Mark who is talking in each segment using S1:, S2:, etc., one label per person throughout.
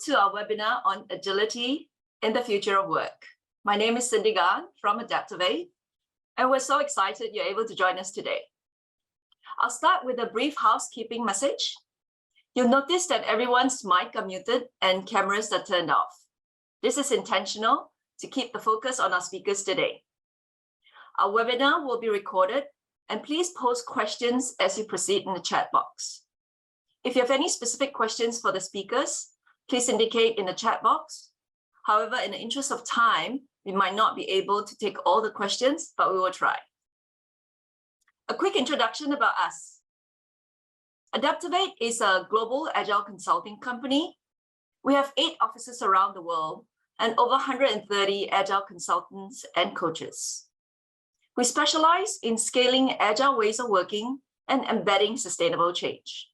S1: to our webinar on agility in the future of work. My name is Cindy Gan from ADAPTOVATE, and we're so excited you're able to join us today. I'll start with a brief housekeeping message. You'll notice that everyone's mic are muted and cameras are turned off. This is intentional to keep the focus on our speakers today. Our webinar will be recorded, and please post questions as you proceed in the chat box. If you have any specific questions for the speakers, please indicate in the chat box. However, in the interest of time, we might not be able to take all the questions, but we will try. A quick introduction about us. ADAPTOVATE is a global agile consulting company. We have 8 offices around the world and over 130 agile consultants and coaches. We specialize in scaling agile ways of working and embedding sustainable change.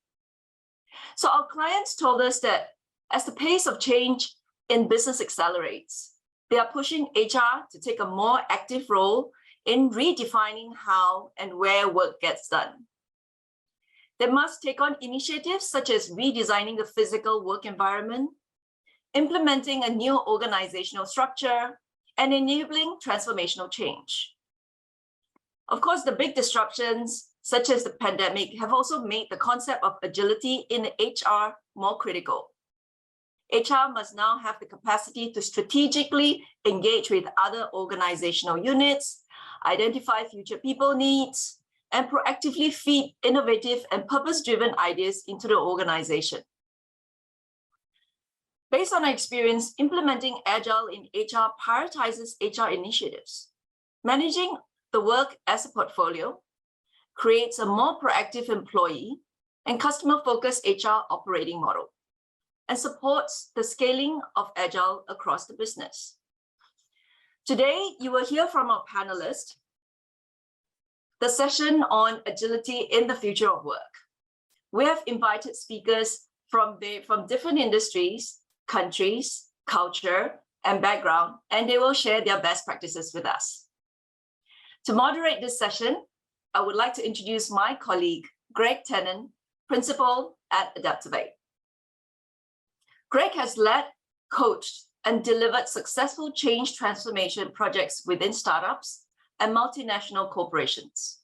S1: So our clients told us that as the pace of change in business accelerates, they are pushing HR to take a more active role in redefining how and where work gets done. They must take on initiatives such as redesigning the physical work environment, implementing a new organizational structure, and enabling transformational change. Of course, the big disruptions, such as the pandemic, have also made the concept of agility in HR more critical. HR must now have the capacity to strategically engage with other organizational units, identify future people needs, and proactively feed innovative and purpose-driven ideas into the organization. Based on our experience, implementing Agile in HR prioritizes HR initiatives. Managing the work as a portfolio creates a more proactive employee and customer-focused HR operating model, and supports the scaling of Agile across the business. Today, you will hear from our panelists the session on agility in the future of work. We have invited speakers from different industries, countries, culture, and background, and they will share their best practices with us. To moderate this session, I would like to introduce my colleague, Greg Tennant, Principal at ADAPTOVATE. Greg has led, coached, and delivered successful change transformation projects within startups and multinational corporations.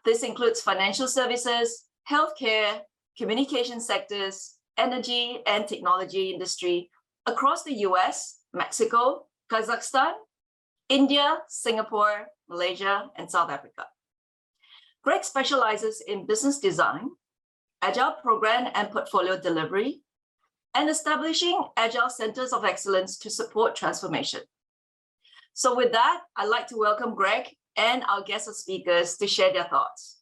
S1: This includes financial services, healthcare, communication sectors, energy and technology industry across the US, Mexico, Kazakhstan, India, Singapore, Malaysia, and South Africa. Greg specializes in business design, agile program and portfolio delivery, and establishing agile centers of excellence to support transformation. So with that, I'd like to welcome Greg and our guest speakers to share their thoughts.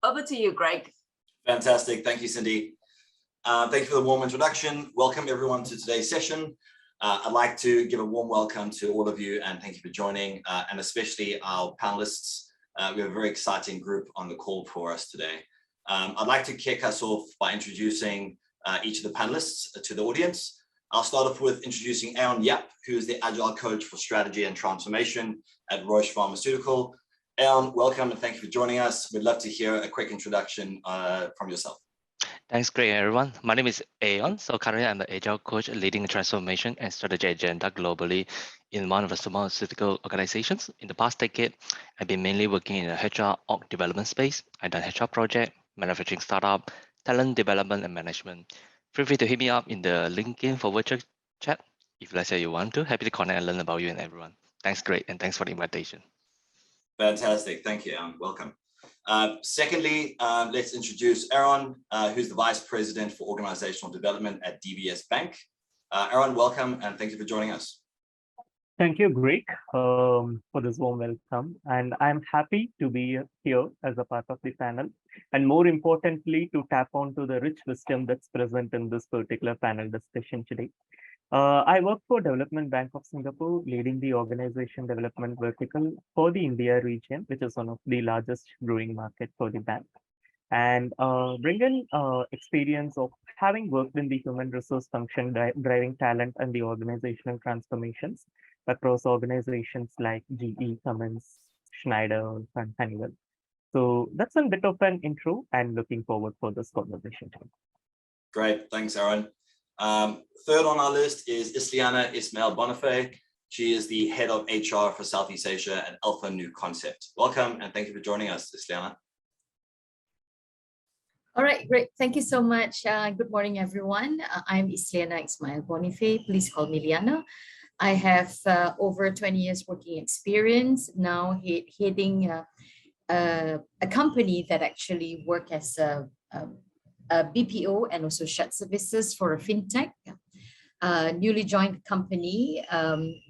S1: Over to you, Greg.
S2: Fantastic. Thank you, Cindy. Thank you for the warm introduction. Welcome everyone to today's session. I'd like to give a warm welcome to all of you and thank you for joining, and especially our panelists. We have a very exciting group on the call for us today. I'd like to kick us off by introducing each of the panelists to the audience. I'll start off with introducing Aeon Yap, who is the Agile Coach for Strategy and Transformation at Roche Pharmaceutical. Aeon, welcome and thank you for joining us. We'd love to hear a quick introduction from yourself.
S3: Thanks, Greg, everyone. My name is Aeon. So currently I'm the Agile Coach leading the transformation and strategy agenda globally in one of the pharmaceutical organizations. In the past decade, I've been mainly working in the HR org development space. I've done HR project, manufacturing startup, talent development and management. Feel free to hit me up in the LinkedIn for virtual chat. If let's say you want to, happy to connect and learn about you and everyone. Thanks, Greg, and thanks for the invitation.
S2: Fantastic. Thank you, Aeon. Welcome. Secondly, let's introduce Aaron, who's the Vice President for Organizational Development at DBS Bank. Aaron, welcome and thank you for joining us.
S4: Thank you, Greg, for this warm welcome. And I'm happy to be here as a part of the panel. And more importantly, to tap onto the rich wisdom that's present in this particular panel discussion today. I work for Development Bank of Singapore, leading the organization development vertical for the India region, which is one of the largest growing market for the bank. And bring in experience of having worked in the human resource function, driving talent and the organizational transformations across organizations like GE, Cummins, Schneider, and Honeywell. So that's a bit of an intro and looking forward for this conversation.
S2: Great, thanks, Aaron. Third on our list is Isliana Ismail Bonnifay. She is the head of HR for Southeast Asia at Alpha New Concept. Welcome and thank you for joining us, Isliana.
S5: All right, great. Thank you so much. Good morning, everyone. I'm Isliana Ismail Bonnifay. Please call me Liana. I have over 20 years working experience, now heading a company that actually work as a BPO and also shared services for a fintech. Newly joined company,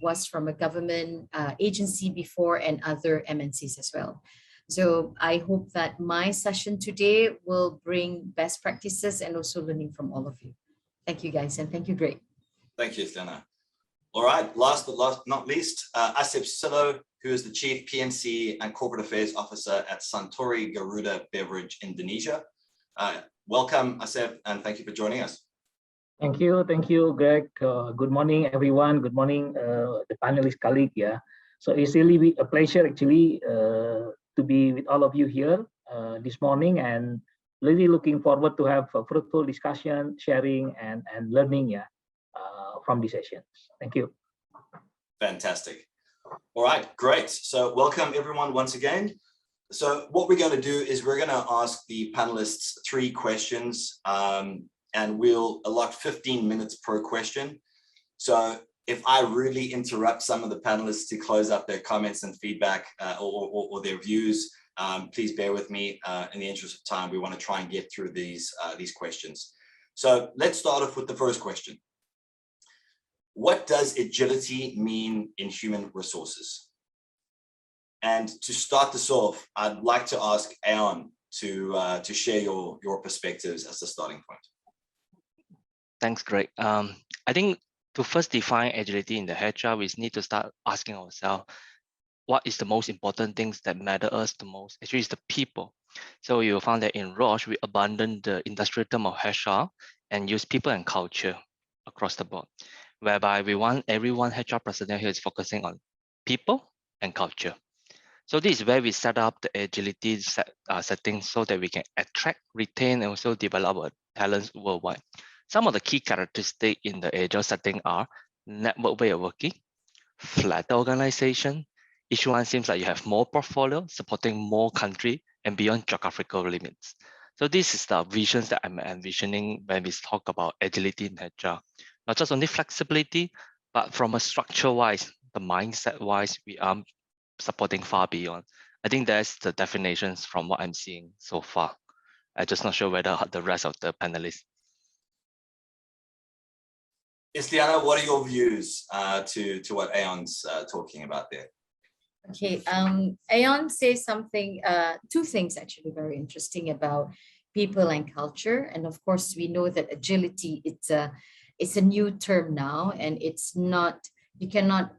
S5: was from a government agency before and other MNCs as well. So I hope that my session today will bring best practices and also learning from all of you. Thank you guys, and thank you, Greg.
S2: Thank you, Isliana. All right, last but not least, Asep Susilo, who is the Chief PNC and Corporate Affairs Officer at Suntory Garuda Beverage, Indonesia. Welcome, Asep, and thank you for joining us.
S6: Thank you, Greg. Good morning, everyone. Good morning, the panelist colleague. Yeah, so it's really a pleasure actually to be with all of you here this morning, and really looking forward to have a fruitful discussion, sharing, and learning. Yeah, from these sessions. Thank you.
S2: Fantastic. All right, great. So welcome everyone once again. So what we're going to do is we're going to ask the panelists 3 questions, and we'll allot 15 minutes per question. So if I really interrupt some of the panelists to close up their comments and feedback or their views, please bear with me. In the interest of time, we want to try and get through these questions. So let's start off with the first question. What does agility mean in human resources? And to start this off, I'd like to ask Aeon to share your perspectives as the starting point.
S3: Thanks, Greg. I think to first define agility in the HR, we need to start asking ourselves, what is the most important things that matter us the most? Actually, it's the people. So you found that in Roche, we abandoned the industrial term of HR and use people and culture across the board, whereby we want everyone HR personnel here is focusing on people and culture. So this is where we set up the agility settings so that we can attract, retain, and also develop our talents worldwide. Some of the key characteristics in the agile setting are network way of working, flatter organization. Each one seems like you have more portfolio supporting more country and beyond geographical limits. So this is the visions that I'm envisioning when we talk about agility in HR. Not just only flexibility, but from a structure wise, the mindset wise, we are supporting far beyond. I think that's the definitions from what I'm seeing so far. I'm just not sure whether the rest of the panelists.
S2: Isliana, what are your views to what Aeon's talking about there?
S5: Okay, Aeon says something, 2 things actually very interesting about people and culture. And of course, we know that agility, it's a new term now, and it's not, you cannot,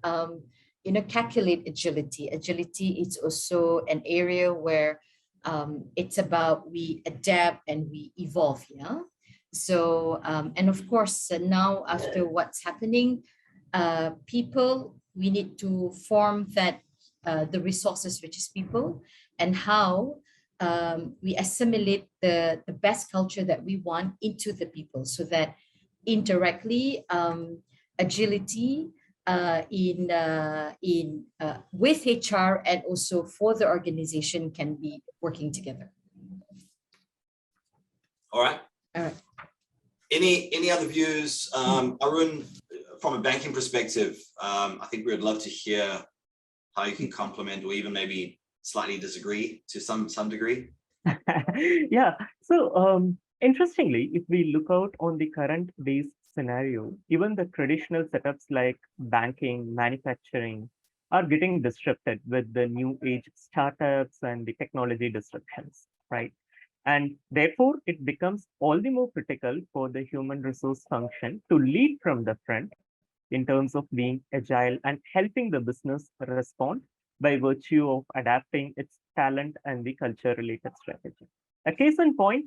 S5: calculate agility. Agility is also an area where it's about we adapt and we evolve, yeah? So, and of course, now after what's happening, people, we need to form that, the resources, which is people, and how we assimilate the best culture that we want into the people, so that indirectly agility with HR and also for the organization can be working together.
S2: All right.
S5: All right.
S2: Any other views? Arun, from a banking perspective, I think we would love to hear how you can complement or even maybe slightly disagree to some degree.
S4: Yeah, so interestingly, if we look out on the current days scenario, even the traditional setups like banking, manufacturing are getting disrupted with the new age startups and the technology disruptions, right? And therefore, it becomes all the more critical for the human resource function to lead from the front in terms of being agile and helping the business respond by virtue of adapting its talent and the culture related strategy. A case in point,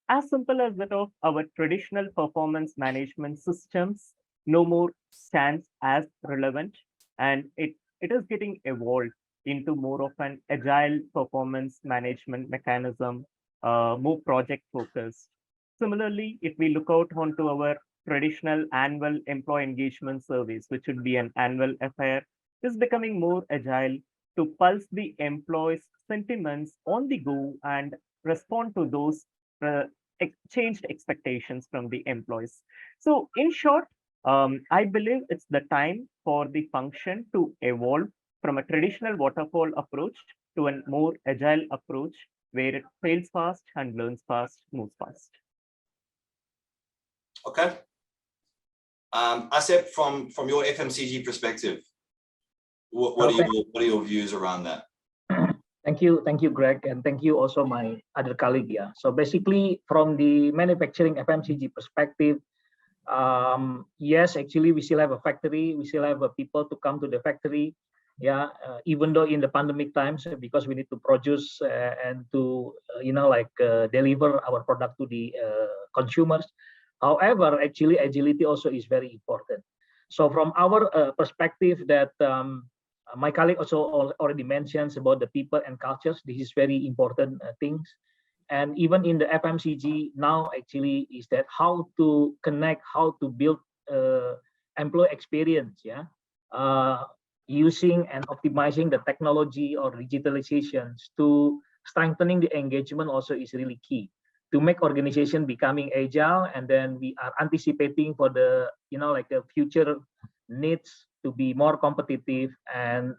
S4: as simple as that of our traditional performance management systems no more stands as relevant, and it is getting evolved into more of an agile performance management mechanism, more project focused, Similarly, if we look out onto our traditional annual employee engagement surveys, which should be an annual affair, is becoming more agile to pulse the employees' sentiments on the go and respond to those changed expectations from the employees. So in short, I believe it's the time for the function to evolve from a traditional waterfall approach to a more agile approach where it fails fast and learns fast, moves fast.
S2: Okay. Asep, from your FMCG perspective, what are your views around that?
S6: Thank you, Greg, and thank you also my other colleague. Yeah. So basically, from the manufacturing FMCG perspective, yes, actually, we still have a factory. We still have people to come to the factory. Yeah, even though in the pandemic times, because we need to produce and to deliver our product to the consumers. However, actually, agility also is very important. So from our perspective, that my colleague also already mentions about the people and cultures. This is very important things. And even in the FMCG now, actually, is that how to connect, how to build employee experience, yeah, using and optimizing the technology or digitalizations to strengthening the engagement also is really key to make organization becoming agile. And then we are anticipating for the the future needs to be more competitive. And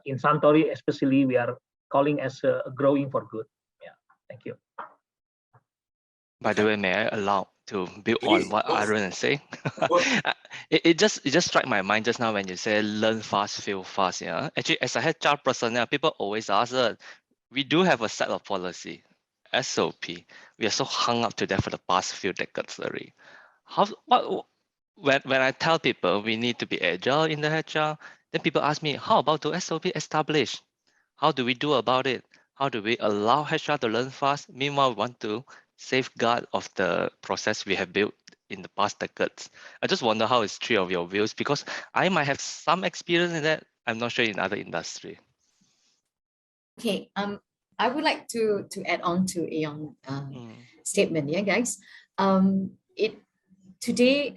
S6: in Suntory especially, we are calling as growing for good. Yeah, thank you.
S3: By the way, may I allow to build
S2: Please,
S3: on what Arun is saying? it just struck my mind just now when you say learn fast, feel fast. Yeah, actually, as a HR personnel, people always ask us. We do have a set of policy, SOP. We are so hung up to that for the past few decades already. When I tell people we need to be agile in the HR, then people ask me, how about the SOP established? How do we do about it? How do we allow HR to learn fast? Meanwhile, we want to safeguard of the process we have built in the past decades. I just wonder how is three of your views, because I might have some experience in that. I'm not sure in other industry.
S5: Okay, I would like to add on to Aeon statement, yeah, guys. Today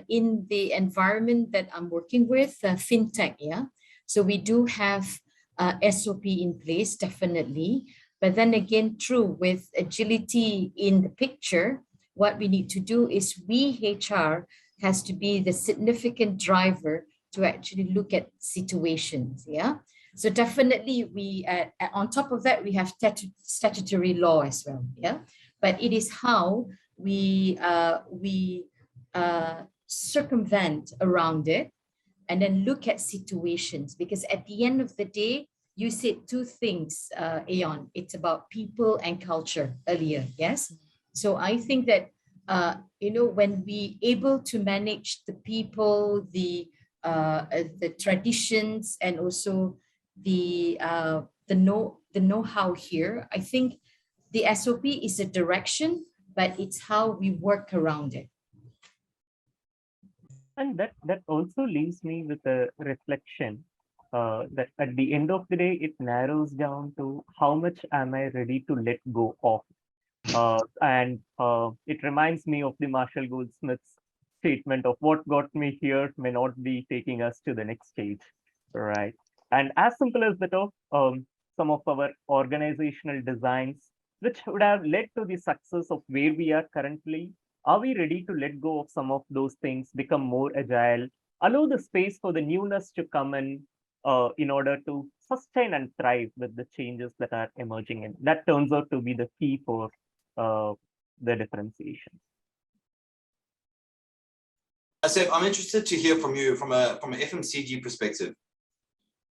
S5: in the environment that I'm working with, fintech, yeah. So we do have SOP in place, definitely. But then again, true, with agility in the picture, what we need to do is HR has to be the significant driver to actually look at situations, yeah. So definitely we, on top of that, we have statutory law as well, yeah. But it is how we circumvent around it and then look at situations, because at the end of the day, you said two things, Aeon. It's about people and culture earlier, yes? So I think that, when we able to manage the people, the traditions, and also the know-how here, I think the SOP is a direction, but it's how we work around it.
S4: And that also leaves me with a reflection that at the end of the day, it narrows down to how much am I ready to let go of. And it reminds me of the Marshall Goldsmith's statement of what got me here may not be taking us to the next stage, right? And as simple as that of some of our organizational designs, which would have led to the success of where we are currently. Are we ready to let go of some of those things, become more agile, allow the space for the newness to come in order to sustain and thrive with the changes that are emerging? And that turns out to be the key for the differentiation.
S2: Asep, I'm interested to hear from you from an FMCG perspective.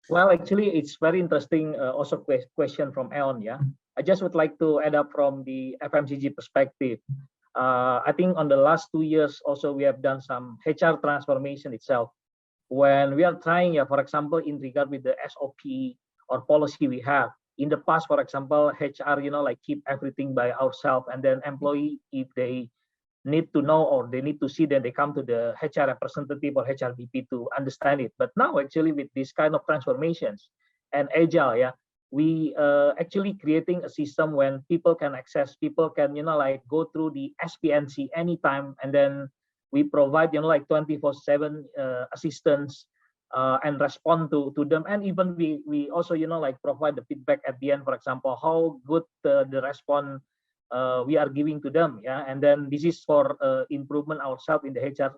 S6: Well, actually, it's very interesting also question from Aeon, yeah. I just would like to add up from the FMCG perspective. I think on the last 2 years also we have done some HR transformation itself. When we are trying, for example, in regard with the SOP or policy we have. In the past, for example, HR, keep everything by ourselves, and then employee, if they need to know or they need to see, then they come to the HR representative or HR VP to understand it. But now actually with this kind of transformations and agile, we actually creating a system when people can access, people can, like go through the SPNC anytime, and then we provide, like 24/7 assistance and respond to them. And even we also, like provide the feedback at the end, for example, how good the response we are giving to them. Yeah. And then this is for improvement ourselves in the HR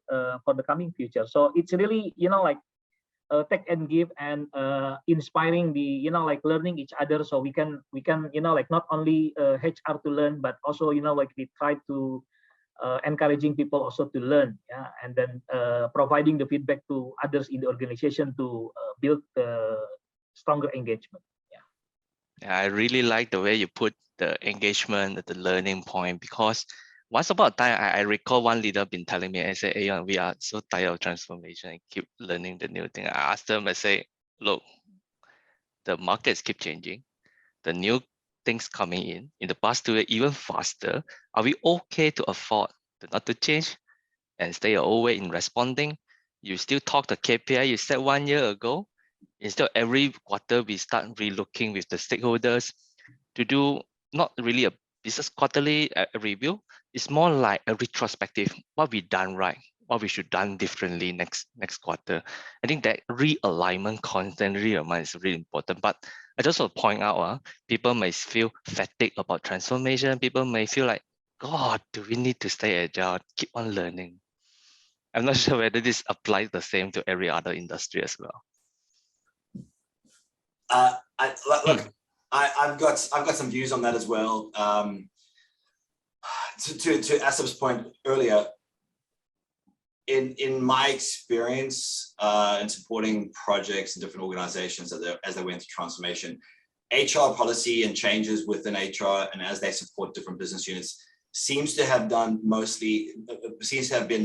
S6: for the coming future. So it's really, like take and give, and inspiring the, like learning each other, so we can like not only HR to learn, but also, like we try to encouraging people also to learn. Yeah. And then providing the feedback to others in the organization to build stronger engagement.
S3: Yeah, I really like the way you put the engagement at the learning point, because once upon a time, I recall one leader been telling me, I said, Aeon, we are so tired of transformation and keep learning the new thing. I asked them, I say, look, the markets keep changing, the new things coming in the past 2 years, even faster. Are we okay to afford not to change and stay your old way in responding? You still talk the KPI you set 1 year ago. Instead, every quarter we start relooking with the stakeholders to do not really a business quarterly review. It's more like a retrospective, what we done right, what we should done differently next quarter. I think that realignment, constant realignment is really important. But I just want to point out, people may feel fatigued about transformation. People may feel like, God, do we need to stay agile, keep on learning? I'm not sure whether this applies the same to every other industry as well.
S2: Look, I've got some views on that as well. To Asep's point earlier, in my experience in supporting projects in different organizations as they went through transformation, HR policy and changes within HR, and as they support different business units, seems to have been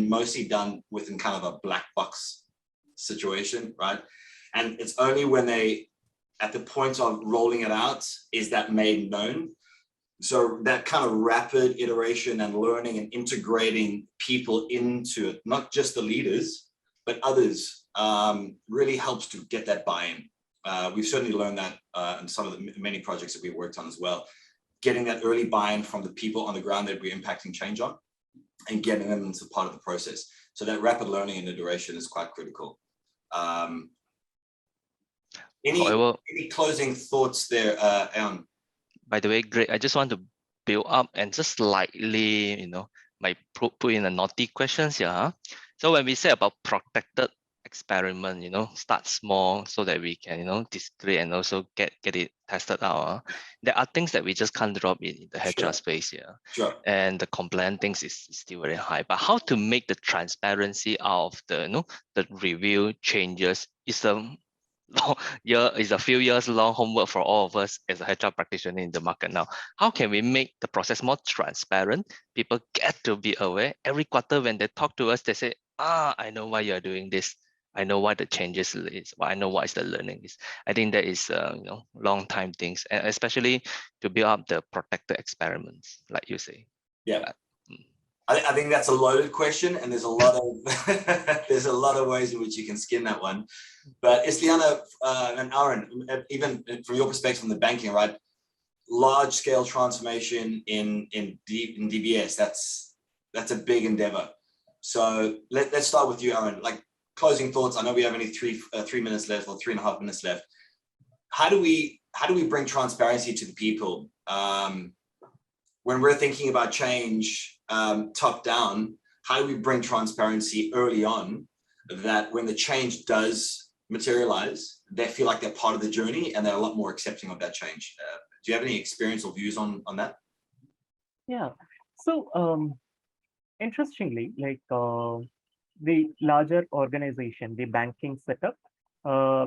S2: mostly done within kind of a black box situation, right? And it's only when they, at the point of rolling it out, is that made known. So that kind of rapid iteration and learning and integrating people into it, not just the leaders, but others, really helps to get that buy-in. We've certainly learned that in some of the many projects that we've worked on as well. Getting that early buy-in from the people on the ground that we're impacting change on, and getting them into part of the process. So that rapid learning and iteration is quite critical. Any closing thoughts there, Aeon?
S3: By the way, Greg, I just want to build up and just slightly, might put in a naughty questions here. Huh? So when we say about protected experiment, start small so that we can, display and also get it tested out. There are things that we just can't drop in the HR space here.
S2: Sure.
S3: And the compliance things is still very high. But how to make the transparency out of the review changes is a few years long homework for all of us as a HR practitioner in the market now. How can we make the process more transparent? People get to be aware. Every quarter when they talk to us, they say, I know why you're doing this. I know what the changes is. I know what is the learning is. I think that is long time things, and especially to build up the protected experiments, like you say.
S2: Yeah. I think that's a loaded question, and there's a lot of ways in which you can skin that one. But Isliana and Arun, even from your perspective from the banking, right? Large scale transformation in DBS, that's a big endeavor. So let's start with you, Arun. Like closing thoughts. I know we have only 3 minutes left, or 3.5 minutes left. How do we bring transparency to the people when we're thinking about change top down? How do we bring transparency early on, that when the change does materialize, they feel like they're part of the journey and they're a lot more accepting of that change? Do you have any experience or views on that?
S4: Yeah. So interestingly, like the larger organization, the banking setup,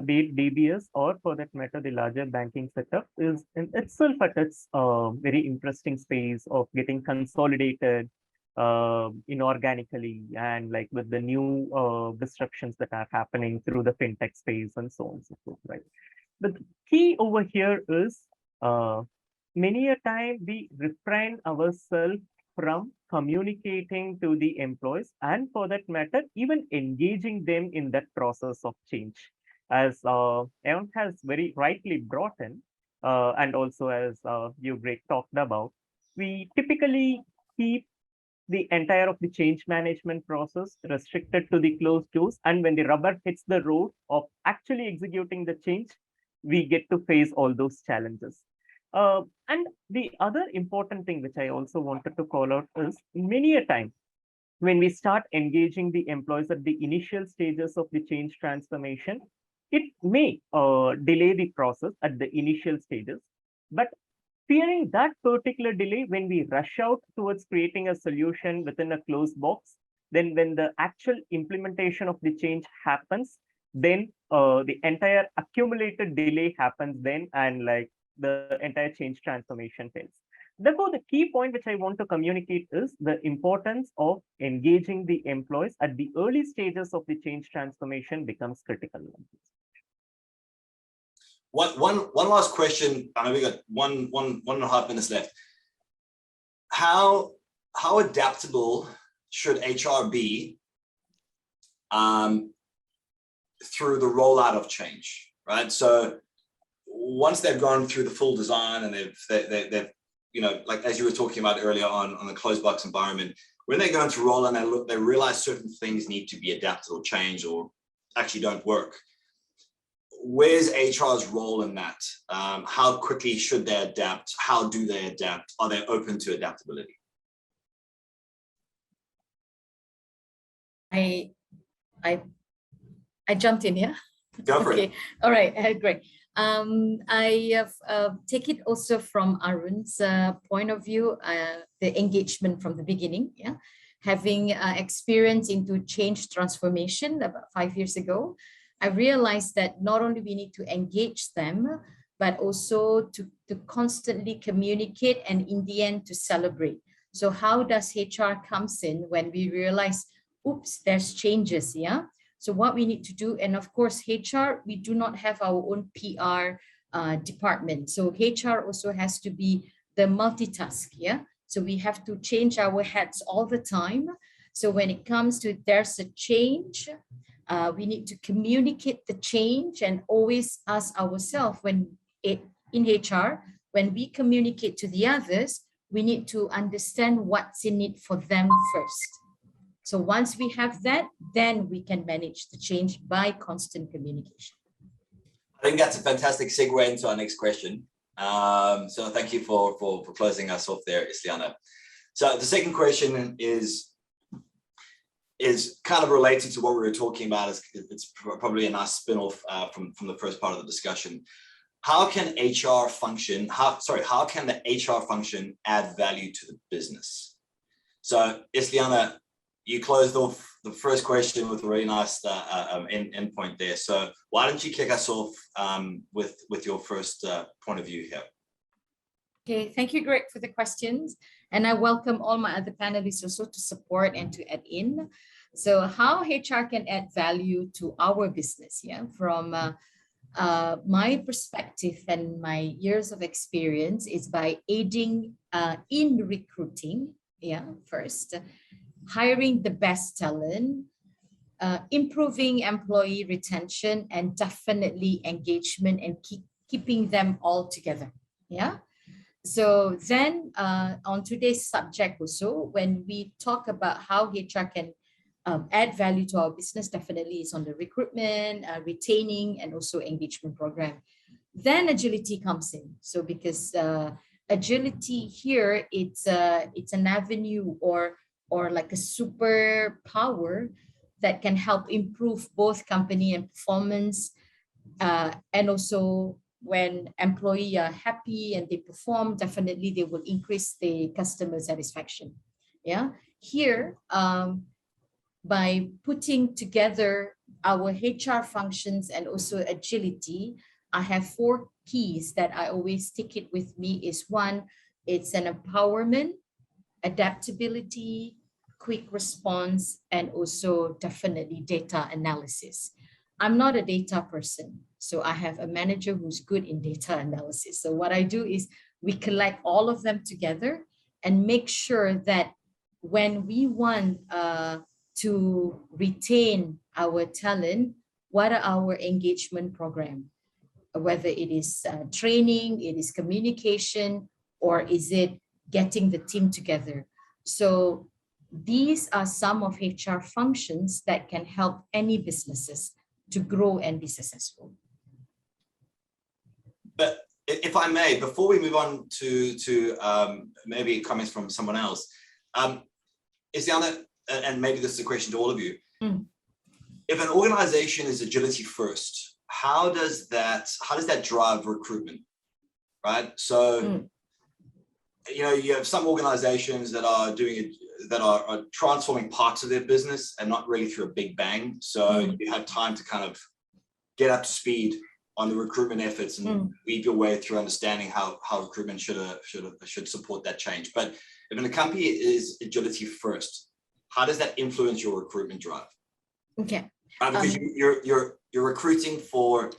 S4: be it DBS or for that matter, the larger banking setup is in itself at its very interesting space of getting consolidated inorganically, and like with the new disruptions that are happening through the fintech space and so on and so forth, right? The key over here is many a time we refrain ourselves from communicating to the employees, and for that matter, even engaging them in that process of change. As Aeon has very rightly brought in, and also as you, Greg, talked about, we typically keep the entire of the change management process restricted to the closed doors. And when the rubber hits the road of actually executing the change, we get to face all those challenges. And the other important thing which I also wanted to call out is many a time when we start engaging the employees at the initial stages of the change transformation, it may delay the process at the initial stages. But fearing that particular delay, when we rush out towards creating a solution within a closed box, then when the actual implementation of the change happens, then the entire accumulated delay happens then, and like the entire change transformation fails. Therefore, the key point which I want to communicate is the importance of engaging the employees at the early stages of the change transformation becomes critical.
S2: One last question. I know we got one and a half minutes left. How adaptable should HR be through the rollout of change, right? So once they've gone through the full design and they've you know, like as you were talking about earlier on the closed box environment, when they go into roll and they realize certain things need to be adapted or changed or actually don't work. Where's HR's role in that? How quickly should they adapt? How do they adapt? Are they open to adaptability?
S5: I jumped in, yeah?
S2: Go for
S5: Okay.
S2: it.
S5: All right, great. I have take it also from Arun's point of view, the engagement from the beginning, yeah? Having experience into change transformation about 5 years ago, I realized that not only we need to engage them, but also to constantly communicate and in the end to celebrate. So how does HR comes in when we realize, oops, there's changes, yeah? So what we need to do, and of course, HR, we do not have our own PR department. So HR also has to be the multitask, yeah? So we have to change our hats all the time. So when it comes to there's a change, we need to communicate the change and always ask ourselves in HR, when we communicate to the others, we need to understand what's in it for them first. So once we have that, then we can manage the change by constant communication.
S2: I think that's a fantastic segue into our next question. So thank you for closing us off there, Isliana. So the second question is kind of related to what we were talking about. It's probably a nice spin-off from the first part of the discussion. How can HR function? How can the HR function add value to the business? So Isliana, you closed off the first question with a really nice end point there. So why don't you kick us off with your first point of view here?
S5: Okay, thank you, Greg, for the questions. And I welcome all my other panelists also to support and to add in. So how HR can add value to our business, yeah? From my perspective and my years of experience is by aiding in recruiting, yeah, first, hiring the best talent, improving employee retention, and definitely engagement and keeping them all together, yeah? So then on today's subject also, when we talk about how HR can add value to our business, definitely is on the recruitment, retaining, and also engagement program. Then agility comes in. So because agility here, it's an avenue or like a superpower that can help improve both company and performance, and also when employees are happy and they perform, definitely they will increase the customer satisfaction. Yeah, here by putting together our HR functions and also agility, I have 4 keys that I always take it with me. Is one, it's an empowerment, adaptability, quick response, and also definitely data analysis. I'm not a data person, so I have a manager who's good in data analysis. So what I do is we collect all of them together and make sure that when we want to retain our talent, what are our engagement program? whether it is training, it is communication, or is it getting the team together. So these are some of HR functions that can help any businesses to grow and be successful.
S2: But if I may, before we move on to maybe comments from someone else, Isliana, and maybe this is a question to all of you. If an organization is agility first, how does that drive recruitment, right? So, you know, you have some organizations that are doing it, that are transforming parts of their business and not really through a big bang. So you have time to kind of get up to speed on the recruitment efforts and weave your way through understanding how recruitment should support that change. But if a company is agility first, how does that influence your recruitment drive?
S5: Okay.
S2: Because you're recruiting for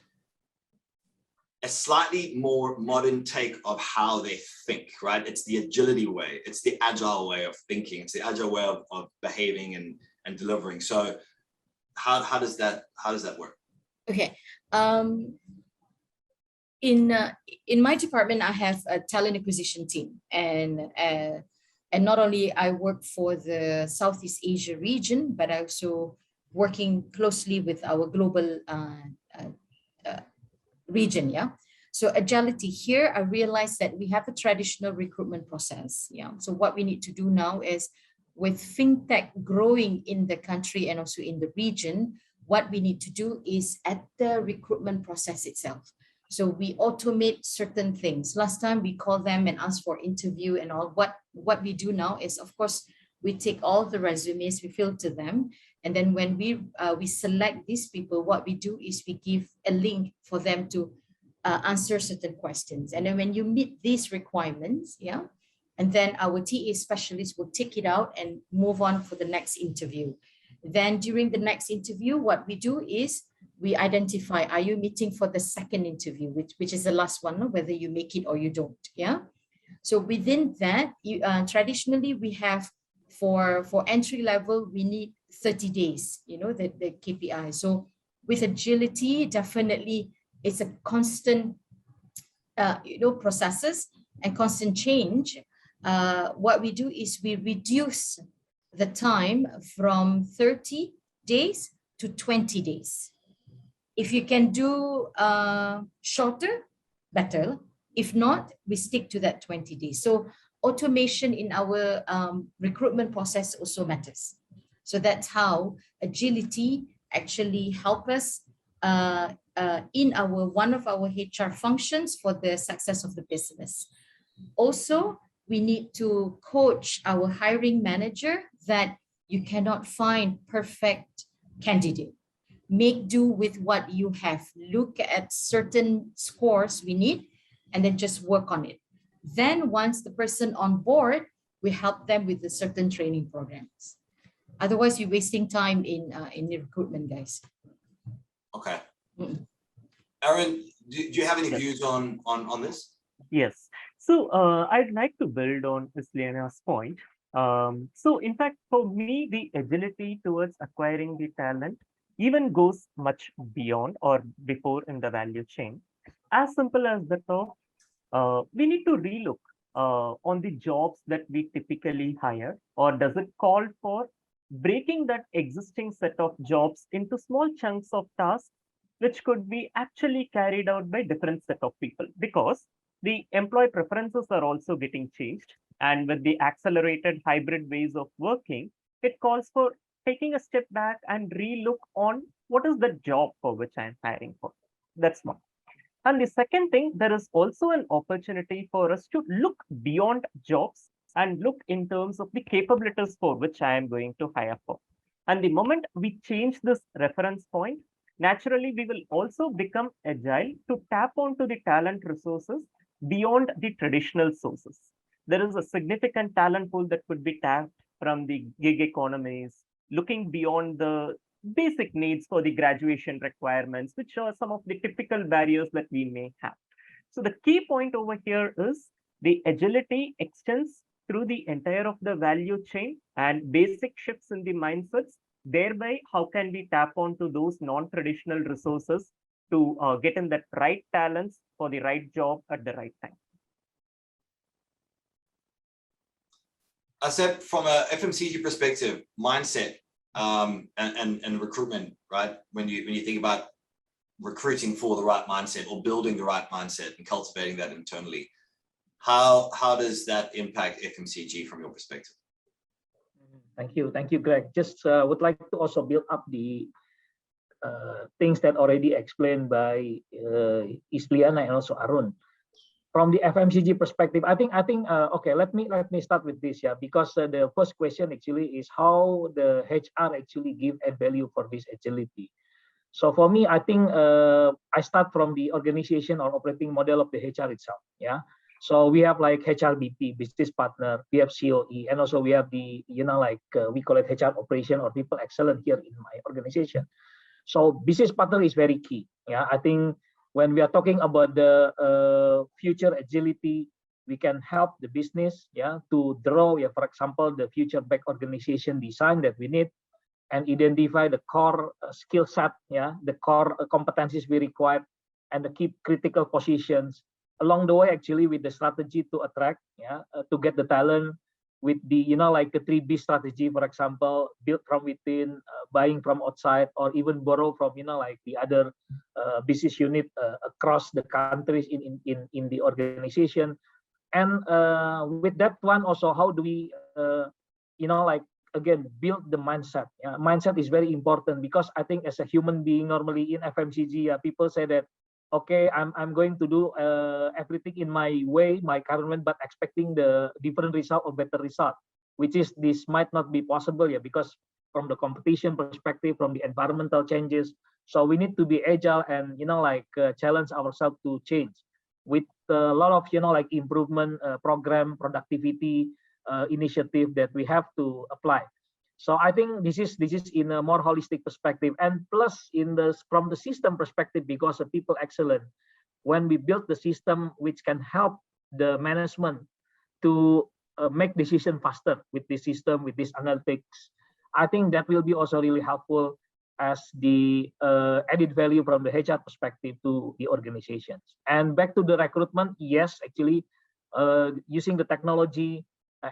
S2: a slightly more modern take of how they think, right? It's the agility way, it's the agile way of thinking, it's the agile way of behaving and delivering. So how does that work?
S5: Okay. In my department, I have a talent acquisition team, and not only I work for the Southeast Asia region, but I also working closely with our global region. Yeah. So agility here, I realized that we have a traditional recruitment process. Yeah. So what we need to do now is, with fintech growing in the country and also in the region, what we need to do is at the recruitment process itself. So we automate certain things. Last time we called them and asked for interview and all. What we do now is, of course, we take all the resumes, we filter them, and then when we select these people, what we do is we give a link for them to answer certain questions. And then when you meet these requirements, yeah, and then our TA specialist will take it out and move on for the next interview. Then during the next interview, what we do is we identify, are you meeting for the second interview, which is the last one, whether you make it or you don't, yeah? So within that, traditionally we have for entry level, we need 30 days, you know, the KPI. So with agility, definitely it's a constant, processes and constant change. What we do is we reduce the time from 30 days to 20 days. If you can do shorter, better. If not, we stick to that 20 days. So automation in our recruitment process also matters. So that's how agility actually help us in one of our HR functions for the success of the business. Also, we need to coach our hiring manager that you cannot find perfect candidate. Make do with what you have. Look at certain scores we need and then just work on it. Then once the person on board, we help them with the certain training programs. Otherwise, you're wasting time in the recruitment, guys. Okay.
S2: Aaron, do you have any views on this?
S4: Yes. So I'd like to build on Isliana's point. So in fact, for me, the agility towards acquiring the talent even goes much beyond or before in the value chain. As simple as that, we need to relook on the jobs that we typically hire, or does it call for breaking that existing set of jobs into small chunks of tasks, which could be actually carried out by different set of people, because the employee preferences are also getting changed. And with the accelerated hybrid ways of working, it calls for taking a step back and relook on what is the job for which I'm hiring for. That's one. And the second thing, there is also an opportunity for us to look beyond jobs and look in terms of the capabilities for which I am going to hire for. And the moment we change this reference point, naturally, we will also become agile to tap onto the talent resources beyond the traditional sources. There is a significant talent pool that could be tapped from the gig economies, looking beyond the basic needs for the graduation requirements, which are some of the typical barriers that we may have. So the key point over here is the agility extends through the entire of the value chain and basic shifts in the mindsets. Thereby, how can we tap onto those non-traditional resources to get in that right talents for the right job at the right time.
S2: Asep, from a FMCG perspective, mindset and recruitment, right? When you think about recruiting for the right mindset or building the right mindset and cultivating that internally, how does that impact FMCG from your perspective?
S6: Thank you, Greg. Just would like to also build up the things that already explained by Isliana and also Arun. From the FMCG perspective, I think okay, let me start with this, yeah, because the first question actually is how the HR actually give add value for this agility. So for me, I think I start from the organization or operating model of the HR itself, yeah. So we have like HRBP, business partner, we have COE, and also we have the, we call it HR operation or people excellent here in my organization. So business partner is very key, yeah. I think when we are talking about the future agility, we can help the business, yeah, to draw, yeah, for example, the future back organization design that we need, and identify the core skill set, yeah, the core competencies we require, and the key critical positions along the way, actually, with the strategy to attract, yeah, to get the talent, with the, the 3B strategy, for example, build from within, buying from outside, or even borrow from, the other business unit across the countries in the organization. And with that one also, how do we, again, build the mindset? Yeah? Mindset is very important, because I think as a human being, normally in FMCG, people say that, okay, I'm going to do everything in my way, my current way, but expecting the different result or better result, which is this might not be possible, yeah, because from the competition perspective, from the environmental changes, so we need to be agile and challenge ourselves to change with a lot of improvement program, productivity initiative that we have to apply. So I think this is in a more holistic perspective, and plus from the system perspective, because of people excellent, when we build the system which can help the management to make decision faster with this system, with this analytics, I think that will be also really helpful as the added value from the HR perspective to the organizations. And back to the recruitment, yes, actually using the technology,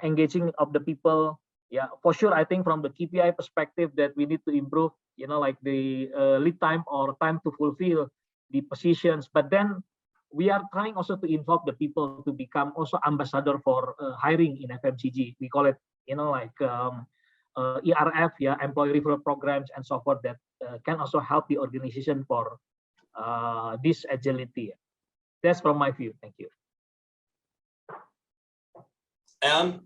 S6: engaging of the people. Yeah, for sure. I think from the KPI perspective that we need to improve, the lead time or time to fulfill the positions. But then we are trying also to involve the people to become also ambassador for hiring in FMCG. We call it, ERF, yeah, employee referral programs and so forth, that can also help the organization for this agility. That's from my view. Thank you.
S2: And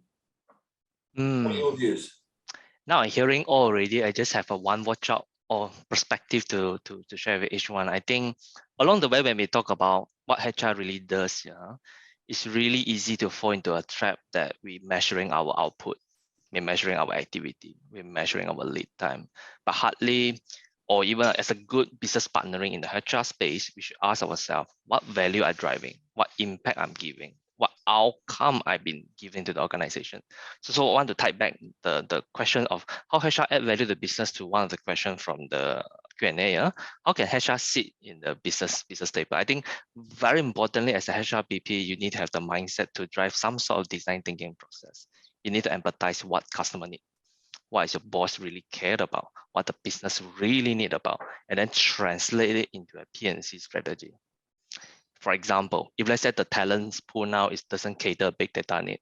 S2: what are your views?
S3: Now, hearing already, I just have a one watch out or perspective to share with each one. I think along the way, when we talk about what HR really does, yeah, it's really easy to fall into a trap that we're measuring our output, we're measuring our activity, we're measuring our lead time, but hardly, or even as a good business partnering in the HR space, we should ask ourselves what value I'm driving, what impact I'm giving, what outcome I've been giving to the organization. So I want to type back the question of how HR add value to the business to one of the questions from the Q&A. How can HR sit in the business table? I think very importantly, as a HR BP, you need to have the mindset to drive some sort of design thinking process. You need to empathize what customer need, what is your boss really cared about, what the business really need about, and then translate it into a P&C strategy. For example, if let's say the talents pool now doesn't cater a big data need,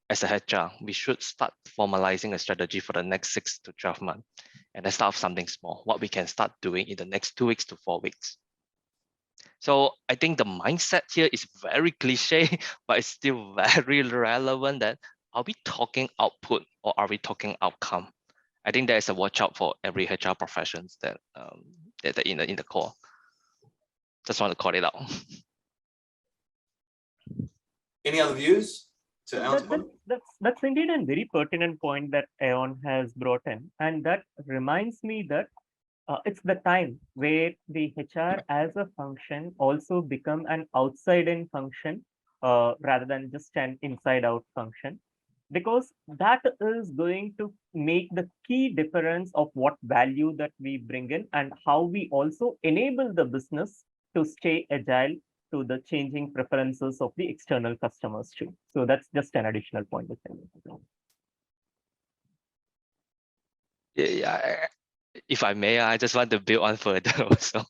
S3: as a HR, we should start formalizing a strategy for the next 6 to 12 months. And let's start with something small, what we can start doing in the next 2 weeks to 4 weeks. So I think the mindset here is very cliche, but it's still very relevant. That are we talking output or are we talking outcome? I think there is a watch out for every HR professions that in the core. Just want to call it out.
S2: Any other views?
S4: That's indeed a very pertinent point that Aeon has brought in, and that reminds me that it's the time where the HR as a function also become an outside-in function rather than just an inside-out function, because that is going to make the key difference of what value that we bring in and how we also enable the business to stay agile to the changing preferences of the external customers too. So that's just an additional point.
S3: Yeah, if I may, I just want to build on further also.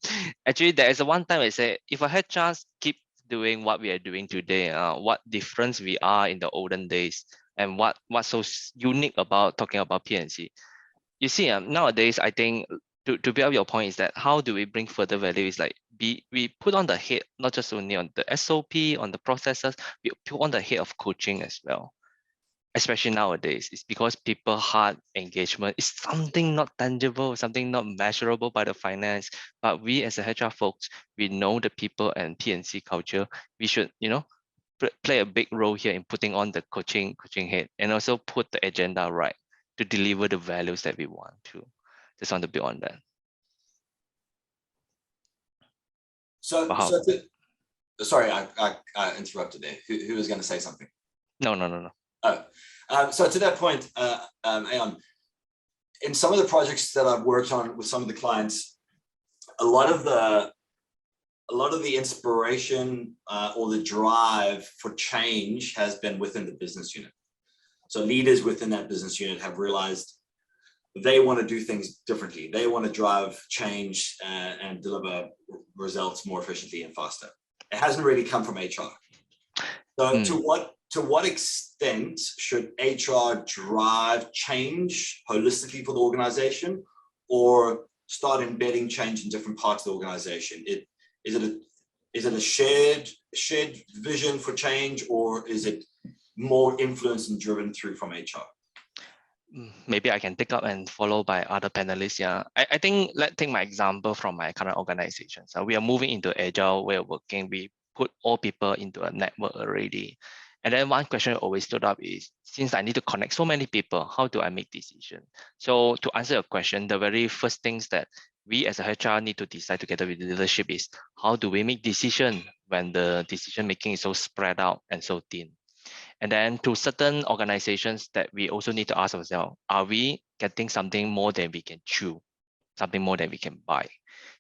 S3: Actually, there is a one time I said, if I had chance, keep doing what we are doing today, what difference we are in the olden days, and what's so unique about talking about PNC. You see, nowadays, I think to build up your point is that how do we bring further value is like we put on the head, not just only on the SOP, on the processes, we put on the head of coaching as well. Especially nowadays, it's because people heart engagement is something not tangible, something not measurable by the finance. But we as a HR folks, we know the people and PNC culture. We should, play a big role here in putting on the coaching head and also put the agenda right to deliver the values that we want to. Just want to build on that.
S2: Sorry, I interrupted there. Who was going to say something?
S3: No.
S2: So to that point, Aeon, in some of the projects that I've worked on with some of the clients, a lot of the inspiration or the drive for change has been within the business unit. So leaders within that business unit have realized they want to do things differently. They want to drive change and deliver results more efficiently and faster. It hasn't really come from HR. So to what extent should HR drive change holistically for the organization, or start embedding change in different parts of the organization? Is it a shared vision for change, or is it more influenced and driven through from HR?
S3: Maybe I can take up and follow by other panelists. Yeah, I think let's take my example from my current organization. So we are moving into agile way of working. We put all people into a network already. And then one question always stood up is, since I need to connect so many people, how do I make decisions? So to answer your question, the very first things that we as a HR need to decide together with the leadership is, how do we make decision when the decision making is so spread out and so thin? And then to certain organizations that we also need to ask ourselves, are we getting something more than we can chew, something more than we can buy?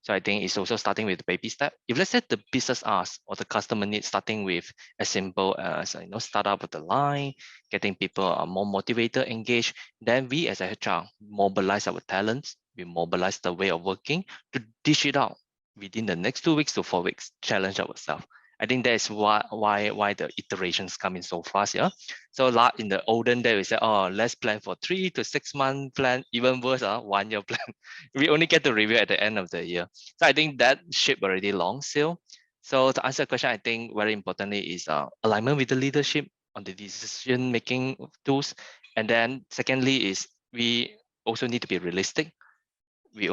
S3: So I think it's also starting with the baby step. If let's say the business asks or the customer needs, starting with as simple as start up with the line, getting people more motivated, engaged, then we as a HR mobilize our talents, we mobilize the way of working to dish it out within the next 2 weeks to 4 weeks, challenge ourselves. I think that's why the iterations come in so fast. Yeah. So in the olden days, we said, oh, let's plan for 3 to 6 month plan, even worse, 1 year plan. We only get to review at the end of the year. So I think that ship already long sail. So to answer the question, I think very importantly is alignment with the leadership on the decision making tools. And then secondly is we also need to be realistic. We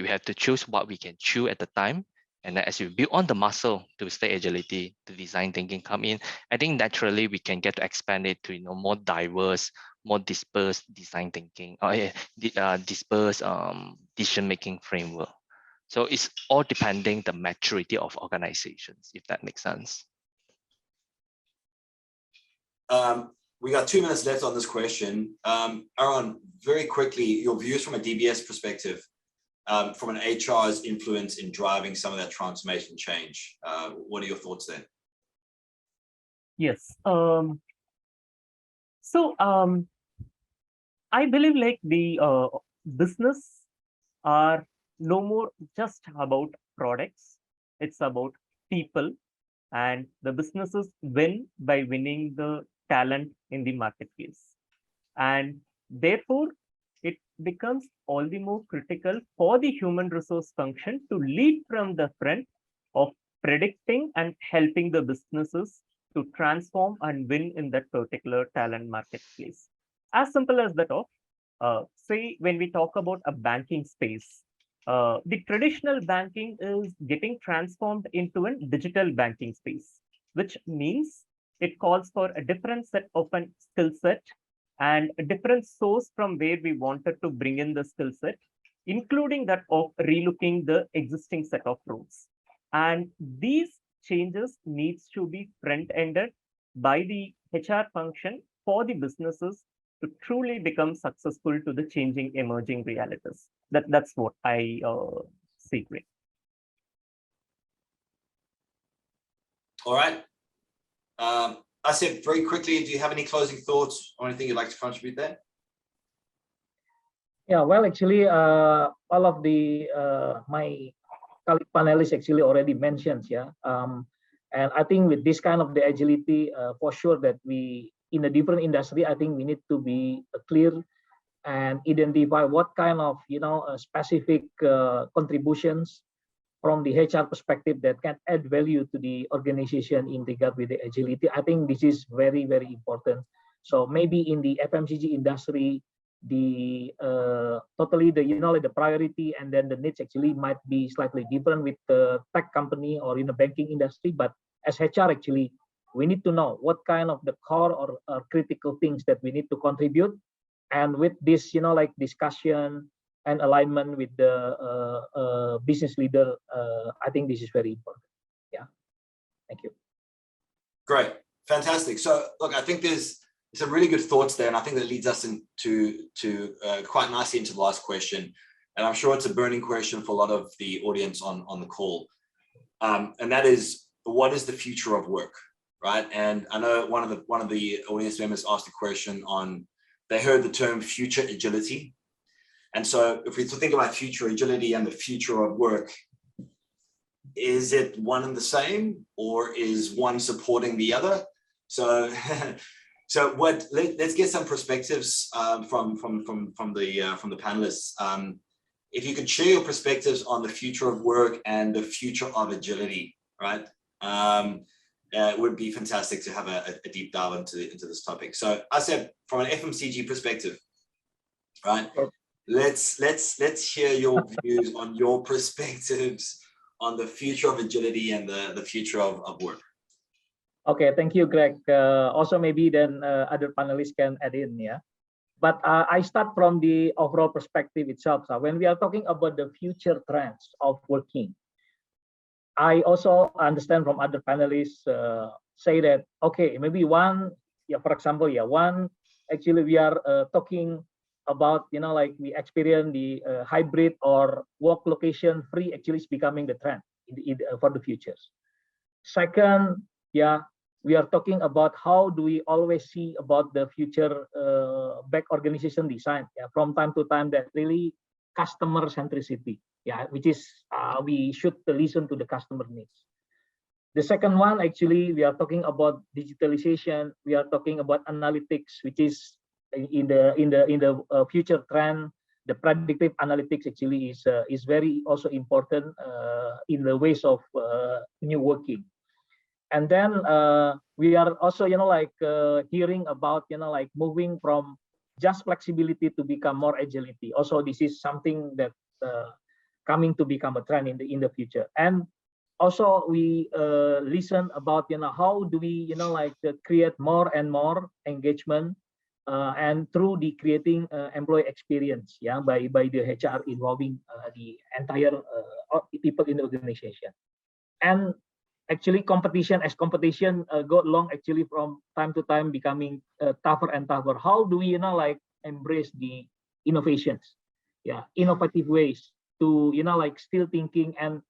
S3: have to choose what we can chew at the time. And as you build on the muscle to stay agility, the design thinking come in, I think naturally we can get to expand it to more diverse, more dispersed design thinking, dispersed decision making framework. So it's all depending the maturity of organizations, if that makes sense.
S2: We got 2 minutes left on this question. Aaron, very quickly, your views from a DBS perspective, from an HR's influence in driving some of that transformation change. What are your thoughts there?
S4: Yes. I believe like the business are no more just about products. It's about people, and the businesses win by winning the talent in the marketplace. And therefore, it becomes all the more critical for the human resource function to lead from the front of predicting and helping the businesses to transform and win in that particular talent marketplace. As simple as that of, say, when we talk about a banking space, the traditional banking is getting transformed into a digital banking space, which means it calls for a different set of a skill set and a different source from where we wanted to bring in the skill set, including that of relooking the existing set of roles. And these changes needs to be front-ended by the HR function for the businesses to truly become successful to the changing emerging realities. That's what I see.
S2: All right. Asep, very quickly, do you have any closing thoughts or anything you'd like to contribute there?
S6: Yeah, well, actually, all of the my colleague panelists actually already mentioned, yeah. And I think with this kind of the agility, for sure that we, in a different industry, I think we need to be clear and identify what kind of, specific contributions from the HR perspective that can add value to the organization in regard with the agility. I think this is very, very important. So maybe in the FMCG industry, the totally the the priority and then the needs actually might be slightly different with the tech company or in the banking industry. But as HR, actually, we need to know what kind of the core or critical things that we need to contribute. And with this, discussion and alignment with the business leader, I think this is very important. Yeah, thank you.
S2: Great, fantastic. So look, I think there's some really good thoughts there, and I think that leads us into quite nicely into the last question. And I'm sure it's a burning question for a lot of the audience on the call, and that is, what is the future of work, right? And I know one of the audience members asked a question on, they heard the term future agility. And so if we think about future agility and the future of work, is it one and the same, or is one supporting the other? So, let's get some perspectives from the panelists. If you could share your perspectives on the future of work and the future of agility, right? It would be fantastic to have a deep dive into this topic. So, Asep, from an FMCG perspective, right? Let's hear your views on your perspectives on the future of agility and the future of work.
S6: Okay, thank you, Greg. Also, maybe then other panelists can add in, yeah. But I start from the overall perspective itself. So when we are talking about the future trends of working, I also understand from other panelists say that, okay, maybe one, yeah, for example, yeah, one, actually we are talking about, we experience the hybrid or work location free actually is becoming the trend for the futures. Second, yeah, we are talking about how do we always see about the future back organization design, yeah, from time to time, that really customer centricity, yeah, which is we should listen to the customer needs. The second one, actually, we are talking about digitalization. We are talking about analytics, which is in the future trend. The predictive analytics actually is very also important in the ways of new working. And then we are also hearing about moving from just flexibility to become more agility. Also, this is something that coming to become a trend in the future. And also we listen about how do we create more and more engagement and through the creating employee experience, yeah, by the HR involving the entire people in the organization. And actually competition go along, actually from time to time becoming tougher and tougher. How do we embrace the innovations, yeah, innovative ways to still thinking, and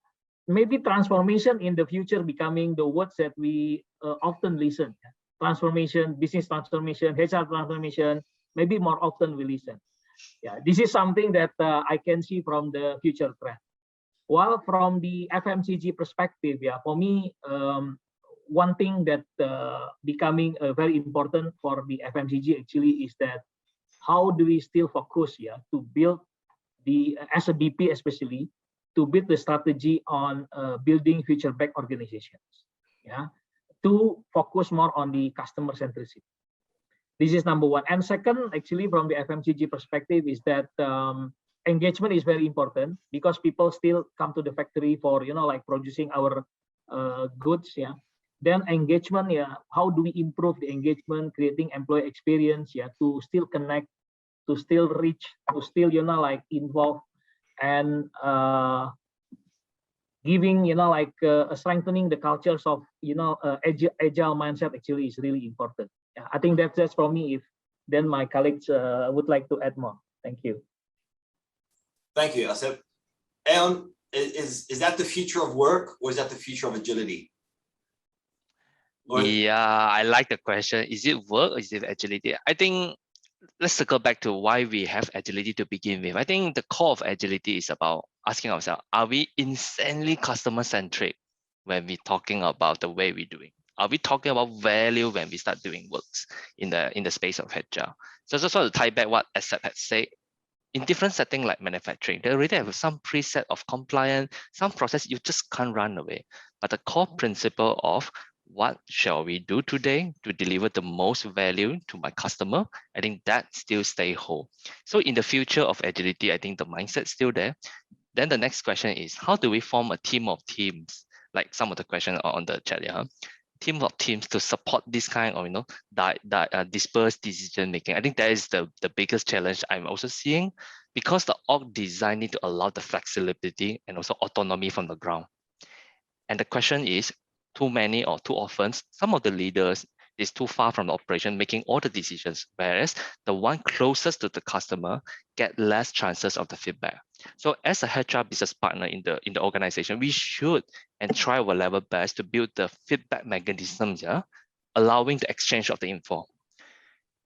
S6: maybe transformation in the future becoming the words that we often listen. Transformation, business transformation, HR transformation, maybe more often we listen. Yeah, this is something that I can see from the future trend. While from the FMCG perspective, yeah, for me, one thing that becoming very important for the FMCG actually is that how do we still focus, yeah, to build the, as a BP especially, to build the strategy on building future back organizations, yeah, to focus more on the customer centricity. This is number one. And second, actually, from the FMCG perspective, is that engagement is very important, because people still come to the factory for producing our goods, yeah. Then engagement, yeah, how do we improve the engagement, creating employee experience, yeah, to still connect, to still reach, to still involve, and giving strengthening the cultures of agile mindset actually is really important. Yeah, I think that's for me. If then my colleagues would like to add more. Thank you.
S2: Thank you, Asep. Aeon, is that the future of work, or is that the future of agility?
S3: Yeah, I like the question. Is it work or is it agility? I think let's circle back to why we have agility to begin with. I think the core of agility is about asking ourselves, are we insanely customer centric when we're talking about the way we're doing? Are we talking about value when we start doing works in the space of HR? So just want to tie back what Asep had said. In different setting like manufacturing, they already have some preset of compliance, some process you just can't run away. But the core principle of what shall we do today to deliver the most value to my customer, I think that still stay whole. So in the future of agility, I think the mindset's still there. Then the next question is, how do we form a team of teams? Like some of the questions are on the chat, yeah. Team of teams to support this kind of dispersed decision making. I think that is the biggest challenge I'm also seeing, because the org design need to allow the flexibility and also autonomy from the ground. And the question is, too many or too often, some of the leaders is too far from the operation making all the decisions, whereas the one closest to the customer get less chances of the feedback. So as a HR business partner in the organization, we should and try our level best to build the feedback mechanisms, yeah, allowing the exchange of the info.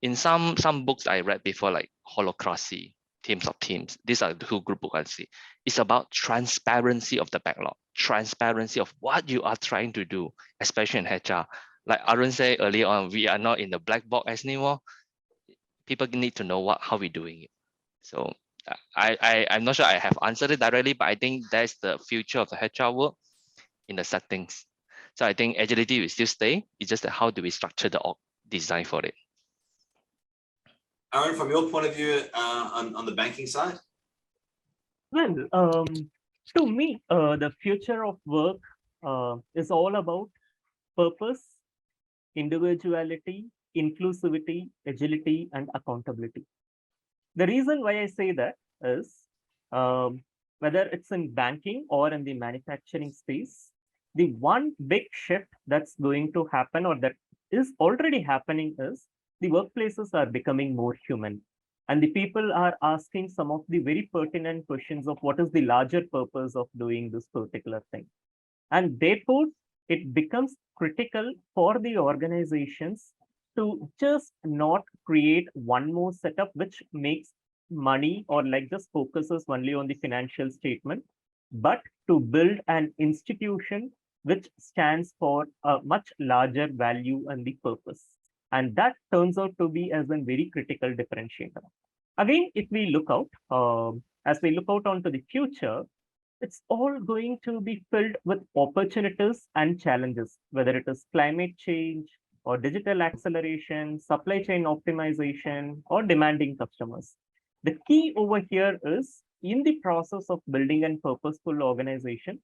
S3: In some books I read before, like Holacracy, Teams of Teams, these are the two group books I see. It's about transparency of the backlog, transparency of what you are trying to do, especially in HR. Like Arun said earlier on, we are not in the black box anymore. People need to know how we're doing it. So I'm not sure I have answered it directly, but I think that's the future of the HR work in the settings. So I think agility will still stay. It's just that how do we structure the org design for it?
S2: Arun, from your point of view on the banking side?
S4: Well, to me, the future of work is all about purpose, individuality, inclusivity, agility, and accountability. The reason why I say that is whether it's in banking or in the manufacturing space, the one big shift that's going to happen or that is already happening is the workplaces are becoming more human. And the people are asking some of the very pertinent questions of what is the larger purpose of doing this particular thing. And therefore, it becomes critical for the organizations to just not create one more setup which makes money or like just focuses only on the financial statement, but to build an institution which stands for a much larger value and the purpose. And that turns out to be as a very critical differentiator. Again, if we look out, as we look out onto the future, it's all going to be filled with opportunities and challenges, whether it is climate change or digital acceleration, supply chain optimization, or demanding customers. The key over here is in the process of building a purposeful organization,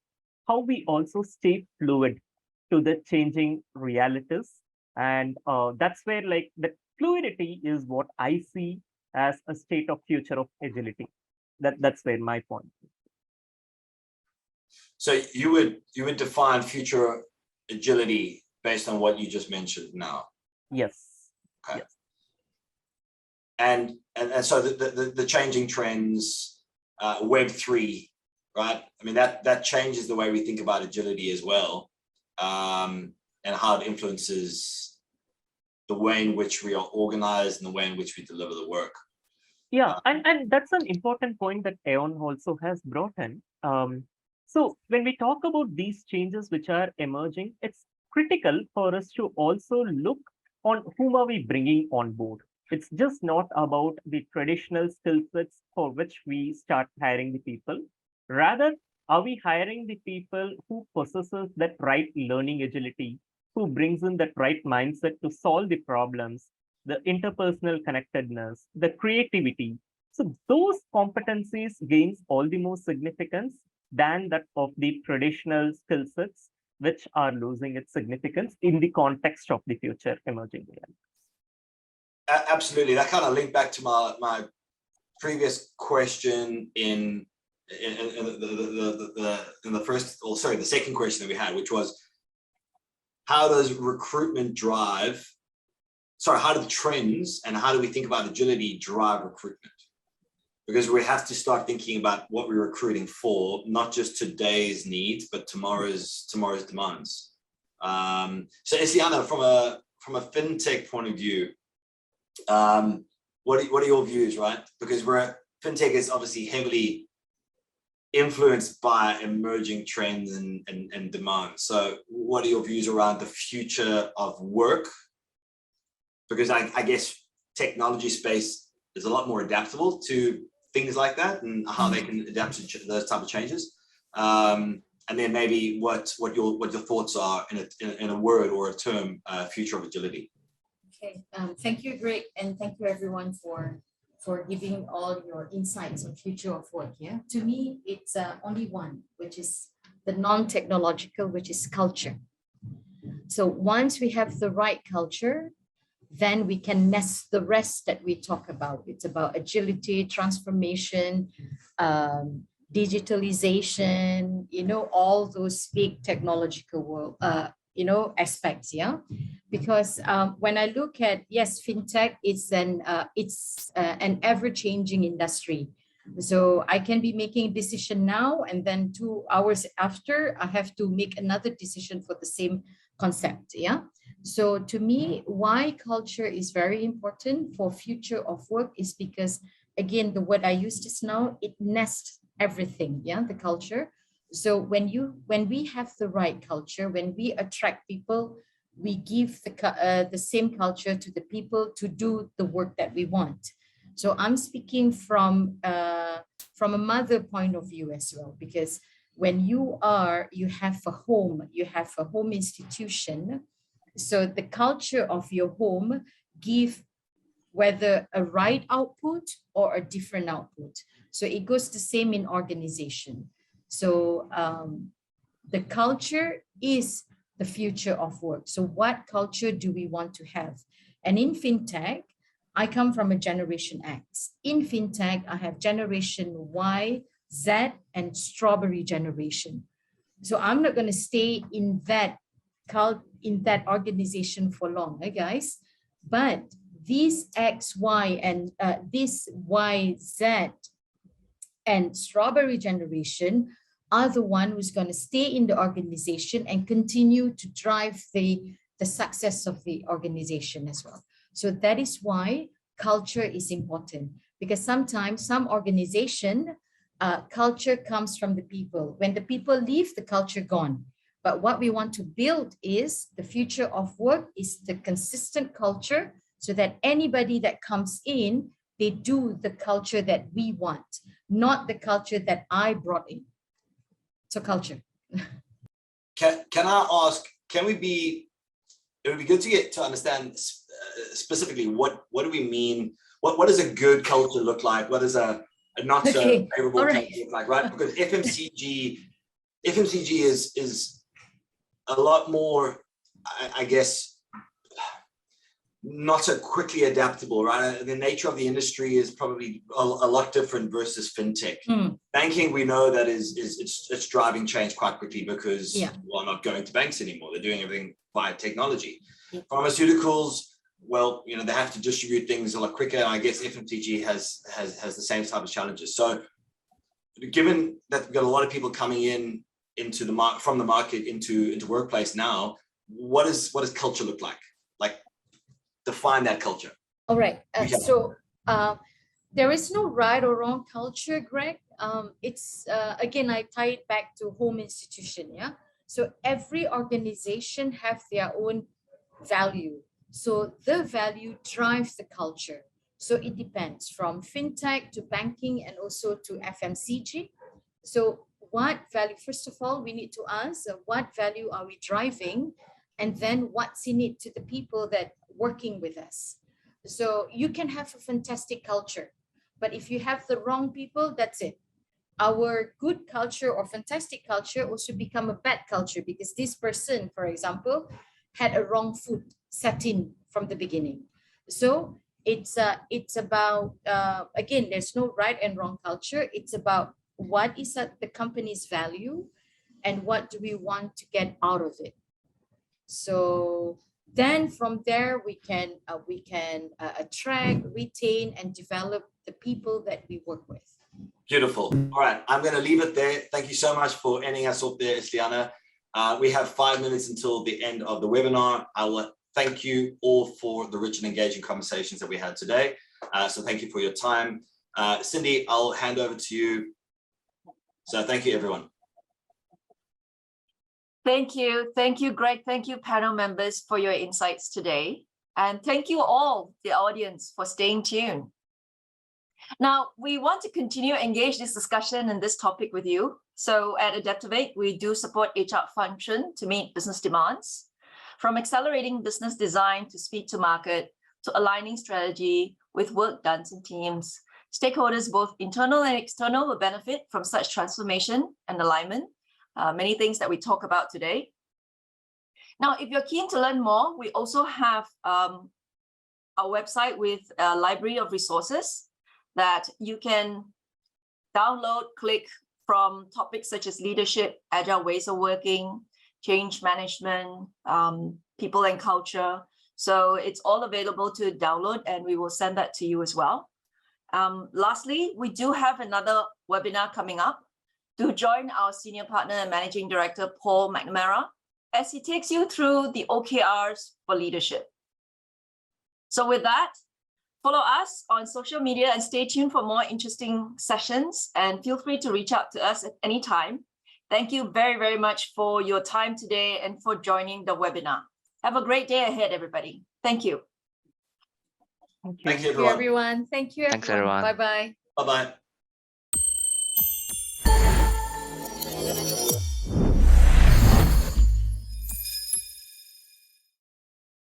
S4: how we also stay fluid to the changing realities. And that's where like the fluidity is what I see as a state of future of agility. That's where my point is.
S2: So you would define future agility based on what you just mentioned now?
S4: Yes.
S2: Okay.
S4: Yes.
S2: And so the changing trends, Web3, right? I mean, that changes the way we think about agility as well, and how it influences the way in which we are organized and the way in which we deliver the work.
S4: Yeah, and that's an important point that Aeon also has brought in. So when we talk about these changes which are emerging, it's critical for us to also look on whom are we bringing on board. It's just not about the traditional skill sets for which we start hiring the people. Rather, are we hiring the people who possesses that right learning agility, who brings in that right mindset to solve the problems, the interpersonal connectedness, the creativity. So those competencies gains all the more significance than that of the traditional skill sets, which are losing its significance in the context of the future emerging realities.
S2: Absolutely. That kind of linked back to my previous question in the first, or sorry, the second question that we had, which was, how does recruitment drive, sorry, how do the trends and how do we think about agility drive recruitment? Because we have to start thinking about what we're recruiting for, not just today's needs, but tomorrow's demands. So Isliana, from a fintech point of view, what are your views, right? Because fintech is obviously heavily influenced by emerging trends and demand. So what are your views around the future of work? Because I guess technology space is a lot more adaptable to things like that and how they can adapt to those type of changes. And then maybe what your thoughts are in a word or a term, future of agility.
S5: Okay, thank you, Greg, and thank you everyone for giving all your insights on future of work. Yeah, to me, it's only one, which is the non-technological, which is culture. So once we have the right culture, then we can nest the rest that we talk about. It's about agility, transformation, digitalization, all those big technological world, aspects. Yeah, because when I look at, yes, fintech is an ever-changing industry. So I can be making a decision now, and then 2 hours after, I have to make another decision for the same concept. Yeah. So to me, why culture is very important for future of work is because, again, the word I used just now, it nests everything. Yeah, the culture. So when we have the right culture, when we attract people, we give the same culture to the people to do the work that we want. So I'm speaking from a mother point of view as well, because when you have a home institution. So the culture of your home give whether a right output or a different output. So it goes the same in organization. So the culture is the future of work. So what culture do we want to have? And in fintech, I come from a generation X. In fintech, I have generation Y, Z, and strawberry generation. So I'm not going to stay in that organization for long, guys. But these X, Y, and this Y, Z, and strawberry generation are the one who's going to stay in the organization and continue to drive the success of the organization as well. So that is why culture is important, because sometimes some organization culture comes from the people. When the people leave, the culture gone. But what we want to build is the future of work is the consistent culture, so that anybody that comes in, they do the culture that we want, not the culture that I brought in. So culture.
S2: Can I ask, it would be good to get to understand specifically what do we mean? What does a good culture look like? What does a not so favorable culture look like, right? Because FMCG is a lot more, I guess, not so quickly adaptable, right? The nature of the industry is probably a lot different versus fintech. Banking, we know that it's driving change quite quickly because we're not going to banks anymore. They're doing everything via technology. Pharmaceuticals, well, they have to distribute things a lot quicker. I guess FMCG has the same type of challenges. So given that we've got a lot of people coming into from the market into workplace now, what does culture look like? Like, define that culture.
S5: All right. There is no right or wrong culture, Greg. It's again, I tie it back to home institution. Yeah. So every organization have their own value. So the value drives the culture. So it depends from fintech to banking and also to FMCG. So what value, first of all, we need to ask what value are we driving, and then what's in it to the people that working with us. So you can have a fantastic culture, but if you have the wrong people, that's it. Our good culture or fantastic culture also become a bad culture because this person, for example, had a wrong foot set in from the beginning. So it's about, again, there's no right and wrong culture. It's about what is the company's value and what do we want to get out of it. So then from there, we can attract, retain, and develop the people that we work with.
S2: Beautiful. All right, I'm going to leave it there. Thank you so much for ending us off there, Isliana. We have 5 minutes until the end of the webinar. I will thank you all for the rich and engaging conversations that we had today. So thank you for your time. Cindy, I'll hand over to you. So thank you, everyone.
S1: Thank you, Greg. Thank you, panel members, for your insights today. And thank you all, the audience, for staying tuned. Now, we want to continue to engage this discussion and this topic with you. So at ADAPTOVATE, we do support HR function to meet business demands, from accelerating business design to speed to market, to aligning strategy with work done in teams. Stakeholders, both internal and external, will benefit from such transformation and alignment. Many things that we talk about today. Now, if you're keen to learn more, we also have our website with a library of resources that you can download, click from topics such as leadership, agile ways of working, change management, people and culture. So it's all available to download, and we will send that to you as well. Lastly, we do have another webinar coming up. Do join our Senior Partner and Managing Director, Paul McNamara, as he takes you through the OKRs for leadership. So with that, follow us on social media and stay tuned for more interesting sessions, and feel free to reach out to us at any time. Thank you very, very much for your time today and for joining the webinar. Have a great day ahead, everybody. Thank you.
S2: Thank you, everyone.
S5: Thank you, everyone.
S3: Thanks, everyone.
S5: Bye-bye.
S2: Bye-bye.